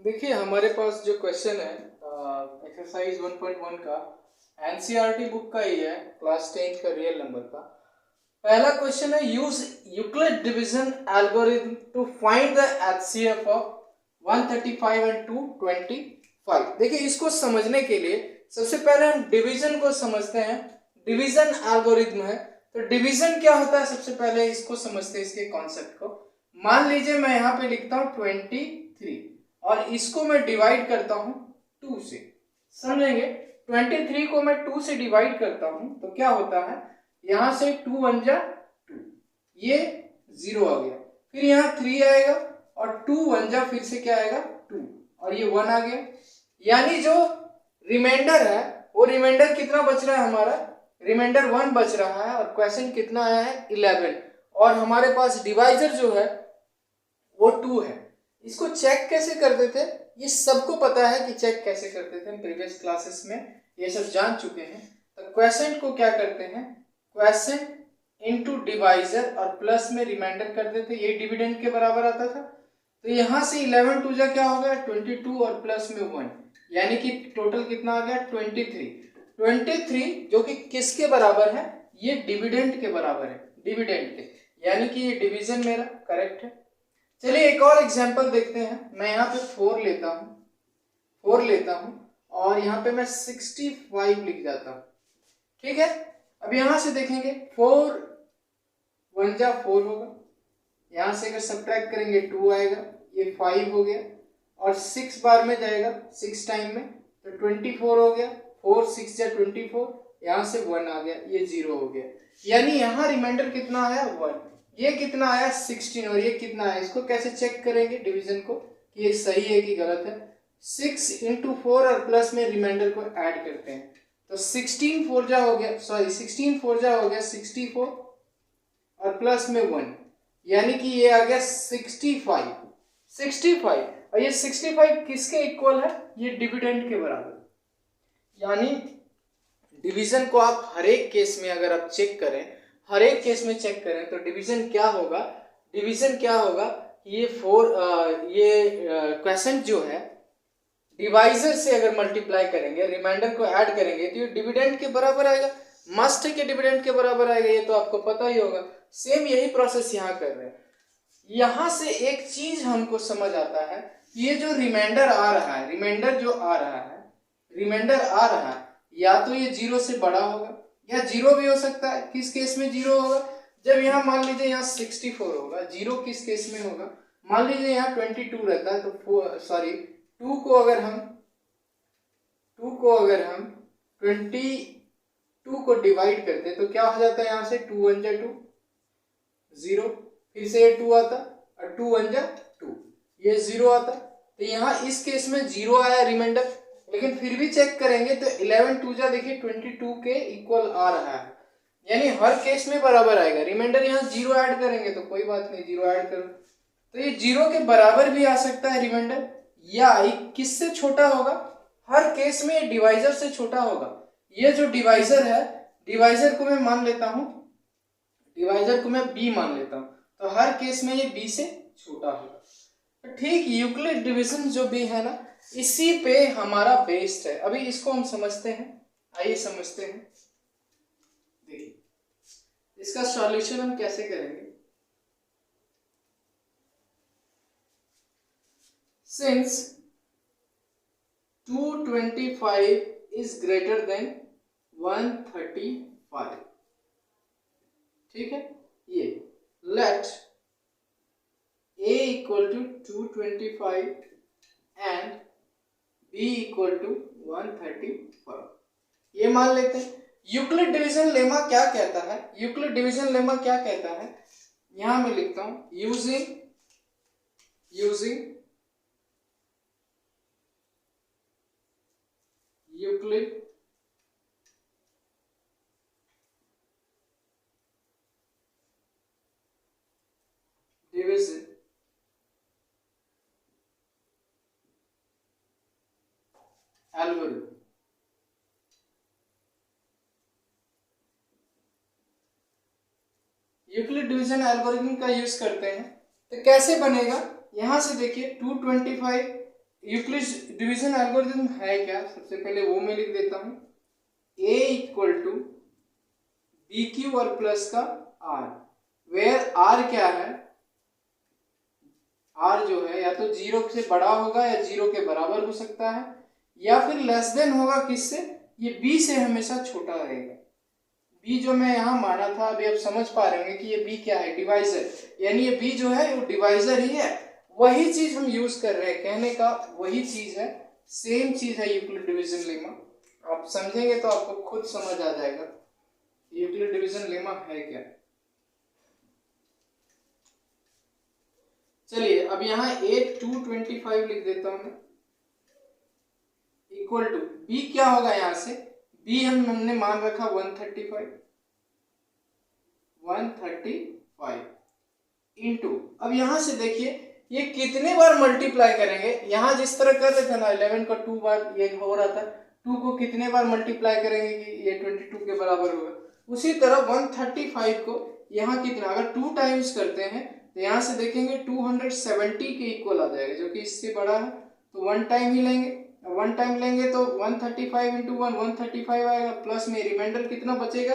देखिए हमारे पास जो क्वेश्चन है एक्सरसाइज 1.1 का एनसीईआरटी बुक का ही है, क्लास 10 का रियल नंबर का। पहला क्वेश्चन है, use Euclid division algorithm to find the HCF of 135 and 225। देखिए इसको समझने के लिए सबसे पहले हम डिवीजन को समझते हैं। डिवीजन एल्गोरिथम है तो डिवीजन क्या होता है, सबसे पहले इसको समझते हैं, इसके कॉन्सेप्ट को। मान लीजिए मैं यहाँ पे लिखता हूँ 23 और इसको मैं डिवाइड करता हूं 2 से, समझेंगे। 23 को मैं 2 से डिवाइड करता हूं तो क्या होता है, यहां से 2 1 जा 2, ये 0 आ गया, फिर यहाँ 3 आएगा और 2 1 जा फिर से क्या आएगा 2 और ये 1 आ गया। यानी जो रिमाइंडर है वो रिमाइंडर कितना बच रहा है, हमारा रिमाइंडर 1 बच रहा है और क्वेश्चन कितना आया है 11 और हमारे पास डिवाइजर जो है वो 2 है। इसको चेक कैसे करते थे, ये सबको पता है कि चेक कैसे करते थे, हम प्रीवियस क्लासेस में ये सब जान चुके हैं। तो क्वेश्चन को क्या करते हैं, क्वेश्चन इनटू डिवाइजर और प्लस में रिमाइंडर करते थे, ये डिविडेंड के बराबर आता था। तो यहां से 11 2 जा क्या हो गया 22 और प्लस में 1, यानी कि टोटल कितना आ गया 23 जो कि किसके बराबर है, ये डिविडेंड के बराबर है, डिविडेंड के, यानी कि ये डिवीजन मेरा करेक्ट है। चलिए एक और एग्जांपल देखते हैं। मैं यहाँ पे 4 लेता हूँ और यहाँ पे मैं 65 लिख जाता हूँ, ठीक है। अब यहाँ से देखेंगे 4 1 जा 4 होगा, यहाँ से अगर सब्ट्रैक्ट करेंगे 2 आएगा, ये 5 हो गया और 6 बार में जाएगा 6 टाइम में तो 24 हो गया, 4 6 जा 24, यहाँ से 1 आ गया, ये 0 हो गया। यानी यहाँ रिमाइंडर कितना आया 1, ये कितना आया 16 और ये कितना आया। इसको कैसे चेक करेंगे डिवीजन को कि ये सही है कि गलत है। 6 × 4 और प्लस में रिमाइंडर को ऐड करते हैं तो 16 4 जा हो गया, सॉरी 16 4 जा हो गया 64 और प्लस में 1, यानी कि ये आ गया 65 और ये 65 किसके इक्वल है, ये डिविडेंड के बराबर। यानी डिवीजन को आप हर एक केस में अगर आप चेक करें, हर एक केस में चेक करें तो डिवीजन क्या होगा, डिवीजन क्या होगा, ये क्वेश्चन जो है डिवाइजर से अगर मल्टीप्लाई करेंगे, रिमाइंडर को ऐड करेंगे तो ये डिविडेंड के बराबर आएगा, मस्ट है कि डिविडेंड के बराबर आएगा, ये तो आपको पता ही होगा। सेम यही प्रोसेस यहाँ कर रहे हैं। यहां से एक चीज हमको समझ आता है, ये जो रिमाइंडर आ रहा है, रिमाइंडर जो आ रहा है, रिमाइंडर आ रहा है, या तो ये 0 से बड़ा होगा या 0 भी हो सकता है। किस केस में 0 होगा, जब यहाँ मान लीजिए यहाँ 64 होगा, 0 किस केस में होगा, मान लीजिए यहाँ 22 रहता है तो सॉरी 2 को अगर हम 22 को डिवाइड करते तो क्या हो जाता है, यहाँ से 2 1 जा 2 0, फिर से ये 2 आता और 2 1 जा 2, ये 0 आता। तो यहाँ इस केस में 0 आया रिमाइंडर, लेकिन फिर भी चेक करेंगे तो 11 2 जा देखिए 22 के इक्वल आ रहा है, यानी हर केस में बराबर आएगा। रिमाइंडर यहाँ 0 ऐड करेंगे तो कोई बात नहीं, 0 ऐड करो तो ये 0 के बराबर भी आ सकता है रिमाइंडर, या किससे छोटा होगा, हर केस में ये डिवाइजर से छोटा होगा। ये जो डिवाइजर है, डिवाइजर को मैं मान लेता हूं, डिवाइजर को मैं b मान लेता हूं, तो हर केस में ये b से छोटा होगा। तो ठीक यूक्लिड डिवीजन जो भी है ना, इसी पे हमारा बेस्ड है। अभी इसको हम समझते हैं, आइए समझते हैं। देखिए इसका सॉल्यूशन हम कैसे करेंगे। सिंस 225 is greater than 135, ठीक है, ये late a equal to 225 and b equal to 135, ये मान लेते हैं। यूक्लिड डिवीजन लेमा क्या कहता है, यूक्लिड डिवीजन लेमा क्या कहता है, यहां मैं लिखता हूं, using Euclid division algorithm. Euclid division algorithm का यूज करते हैं तो कैसे बनेगा, यहां से देखिए 225 यूक्लिड डिवीजन एल्गोरिथम है क्या, सबसे पहले वो मैं लिख देता हूं। a equal to b q और प्लस का r, वेयर r क्या है, r जो है या तो 0 से बड़ा होगा या 0 के बराबर हो सकता है, या फिर लेस देन होगा किससे, ये b से हमेशा छोटा रहेगा। b जो मैं यहाँ माना था, अभी आप समझ पा रहे होंगे कि ये b क्या है, डिवाइजर, यानी ये b जो है वो डिवाइजर ही है। वही चीज हम यूज कर रहे हैं, कहने का वही चीज है, सेम चीज है यूक्लिड डिवीजन लेमा। आप समझेंगे तो आपको खुद समझ आ जाएगा यूक्लिड डिवीजन लेमा है क्या। चलिए अब यहाँ 225 लिख देता हूं मैं, इक्वल टू b क्या होगा, यहाँ से b हमने मान रखा 135 इंटू, अब यहां से देखिए ये कितने बार मल्टीप्लाई करेंगे, यहां जिस तरह कर रहे थे ना 11 का 2 बार ये हो रहा था, 2 को कितने बार मल्टीप्लाई करेंगे कि ये 22 के बराबर होगा, उसी तरह 135 को यहाँ कितना, अगर 2 टाइम्स करते हैं तो यहाँ से देखेंगे 270 के इक्वल आ जाएगा, जो कि इससे बड़ा है, तो 1 टाइम ही लेंगे, 1 टाइम लेंगे तो 135 इंटू 135 आएगा, प्लस में रिमाइंडर कितना बचेगा,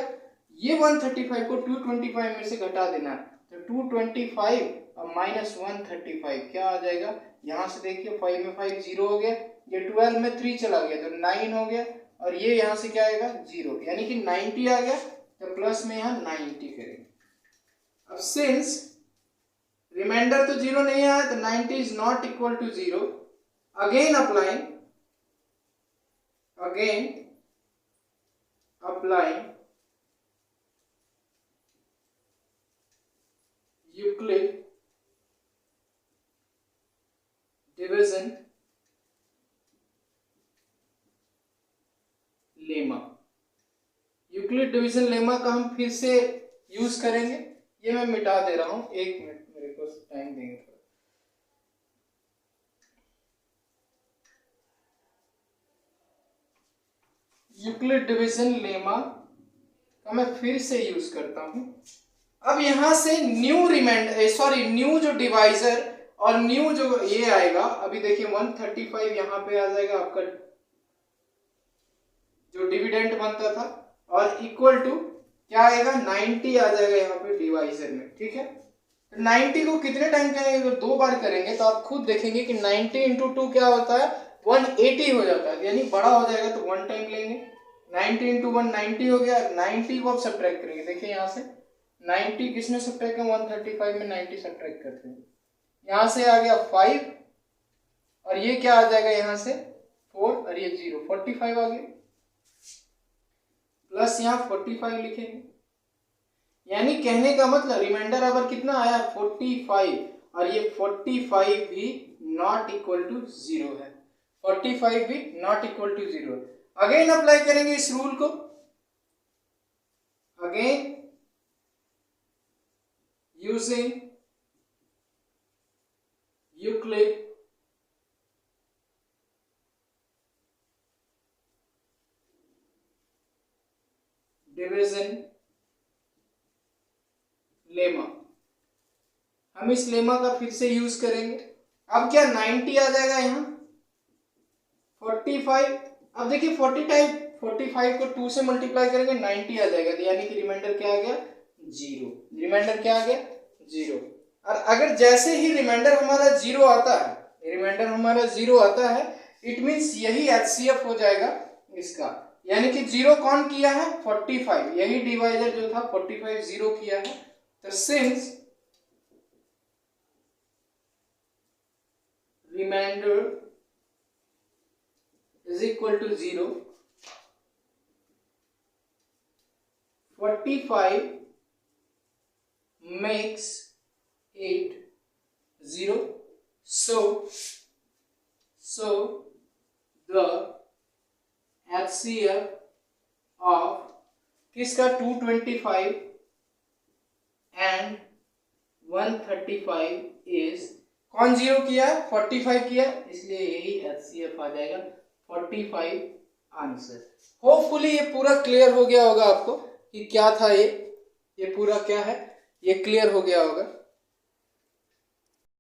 ये 135 को 225 में से घटा देना है, तो 225 और माइनस 135 क्या आ जाएगा, यहाँ से देखिए 5 में 5 0 हो गया, ये 12 में 3 चला गया तो 9 हो गया, और ये यहाँ से क्या आएगा 0, यानी कि 90 आ गया, तो प्लस में यहाँ 90 करेंगे। अब सिंस रिमाइंडर तो 0 नहीं आया तो 90 is not equal to 0, again applying Euclid division lemma. Euclid division lemma का हम फिर से यूज करेंगे, ये मैं मिटा दे रहा हूं, 1 मिनट मेरे को टाइम देंगे थोड़ा। यूक्लिड डिवीजन लेमा का मैं फिर से यूज करता हूं। अब यहां से न्यू जो डिवाइजर और न्यू जो ये आएगा, अभी देखिए 135 यहाँ पे आ जाएगा आपका जो डिविडेंड बनता था, और इक्वल टू क्या आएगा 90 आ जाएगा यहाँ पे डिवाइजर में, ठीक है। 90 को कितने टाइम करेंगे, अगर 2 बार करेंगे तो आप खुद देखेंगे कि 90 इंटू 2 क्या होता है 180 हो जाता है, यानी बड़ा हो जाएगा तो 1 टाइम लेंगे, 90 इंटू 1 90 हो गया, 90 को आप सब्ट्रैक्ट करेंगे, देखिए यहाँ से 90 किसमें सब्ट्रैक्ट है 135 में 90 सब्ट्रैक्ट करते हैं, यहाँ से आ गया 5 और ये क्या आ जाएगा यहाँ से 4 और ये 0, 45 आ गया, प्लस यहाँ 45 लिखेंगे, यानी कहने का मतलब रिमाइंडर अगर कितना आया 45, और ये 45 भी नॉट इक्वल टू 0 है, 45 भी not equal to 0। Again apply करेंगे इस रूल को, again using Euclid division lemma, हम इस लेमा का फिर से यूज करेंगे। अब क्या 90 आ जाएगा यहाँ 45, अब देखिए 45 को 2 से मल्टीप्लाई करेंगे 90 आ जाएगा, यानी कि रिमाइंडर क्या आ गया 0, रिमाइंडर क्या आ गया 0। और अगर जैसे ही रिमाइंडर हमारा 0 आता है, इट मीन्स यही HCF हो जाएगा इसका, यानी कि 0 कौन किया है 45, यही डिवाइजर जो था 45 0 किया है, तो since reminder is equal to 0, 45 makes it 0, so the HCF of किसका 225 and 135 is, कौन 0 किया 45 किया, इसलिए यही HCF आ जाएगा 45 आंसर। होपफुली ये पूरा क्लियर हो गया होगा आपको कि क्या था ये पूरा क्या है, ये क्लियर हो गया होगा।